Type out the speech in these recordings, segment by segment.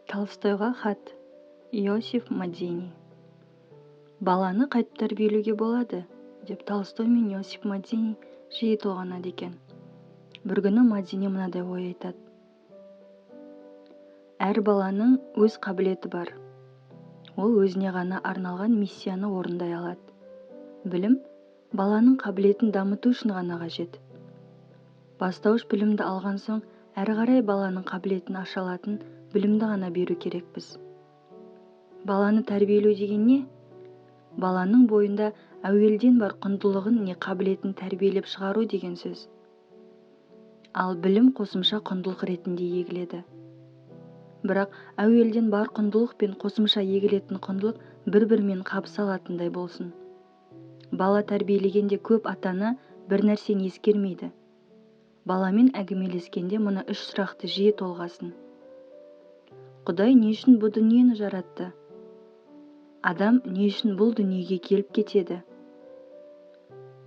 Толстойға хат. Иосиф Мадзини. Баланы қайтып тәрбиелеуге болады, деп Толстой мен Иосиф Мадзини жиі толғанады екен. Бір күні Мадзини мынадай ой айтады. Әр баланың өз қабілеті бар. Ол өзіне ғана арналған миссияны орындай алады. Білім баланың қабілетін дамыту үшін ғана қажет. Бастауыш білімді алған соң, әрі қарай баланың қабілетін аша алатын білімді ғана беру керекпіз. Баланы тәрбиелеу деген не? Баланың бойында әуелден бар құндылығын не қабілетін тәрбиелеп шығару деген сөз. Ал білім қосымша құндылық ретінде егіледі. Бірақ әуелден бар құндылық пен қосымша егілетін құндылық бір-бірімен қабыса алатындай болсын. Бала тәрбиелегенде көп ата-ана бір нәрсені ескермейді. Баламен әңгімелескенде мұны 3 сұрақты жиі толғасын. Құдай не үшін бұл дүниені жаратты? Адам не үшін бұл дүниеге келіп кетеді?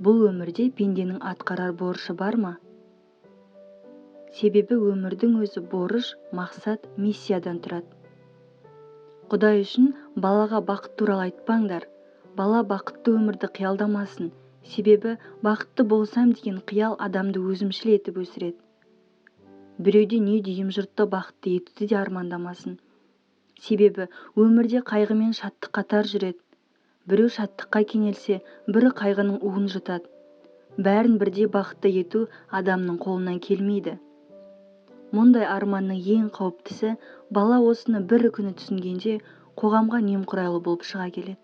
Бұл өмірде пенденің атқарар борышы бар ма? Себебі өмірдің өзі борыш, мақсат, миссиядан тұрады. Құдай үшін балаға бақыт туралы айтпаңдар. Бала бақытты өмірді қиялдамасын. Себебі бақытты болсам деген қиял адамды өзімшіл етіп өсіреді. Біреуде не дүйім жұртты бақытты етуді де армандамасын. Себебі өмірде қайғы мен шаттық қатар жүреді. Біреу шаттыққа кенелсе, бірі қайғының уын жұтады. Бәрін бірдей бақытты ету адамның қолынан келмейді. Мұндай арманның ең қауіптісі, бала осыны бір күні түсінгенде қоғамға немқұрайлы болып шыға келеді.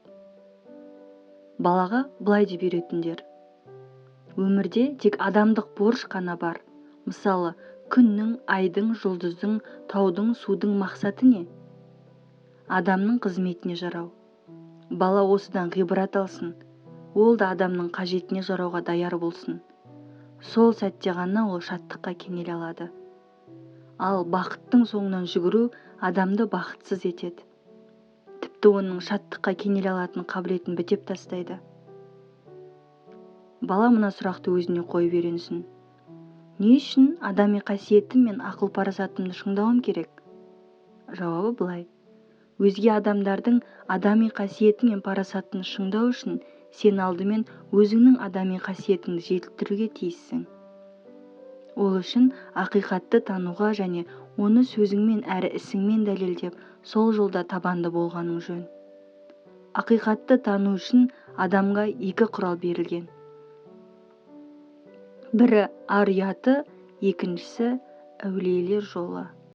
Балаға былай деп үйретіңдер. Өмірде тек адамдық борыш қана бар. Мысалы, күннің, айдың, жұлдыздың, таудың, судың мақсаты не? Адамның қызметіне жарау. Бала осыдан ғибрат алсын. Ол да адамның қажетіне жарауға даяр болсын. Сол сәтте ғана ол шаттыққа кенеле алады. Ал бақыттың соңынан жүгіру адамды бақытсыз етеді. Тіпті оның шаттыққа кенеле алатын қабілетін бітеп тастайды. Бала мына сұрақты өзіне қойып үйренсін. Не үшін адами қасиетім мен ақыл парасатымды шыңдауым керек? Жауабы былай. Өзге адамдардың адами қасиеті мен парасатын шыңдау үшін сен алдымен өзіңнің адами қасиетіңді жетілдіруге тиіссің. Ол үшін ақиқатты тануға және оны сөзіңмен әрі ісіңмен дәлелдеп, сол жолда табанды болғаның жөн. Ақиқатты тану үшін адамға 2 құрал берілген. Бірі ар ұяты, екіншісі әулиелер жолы.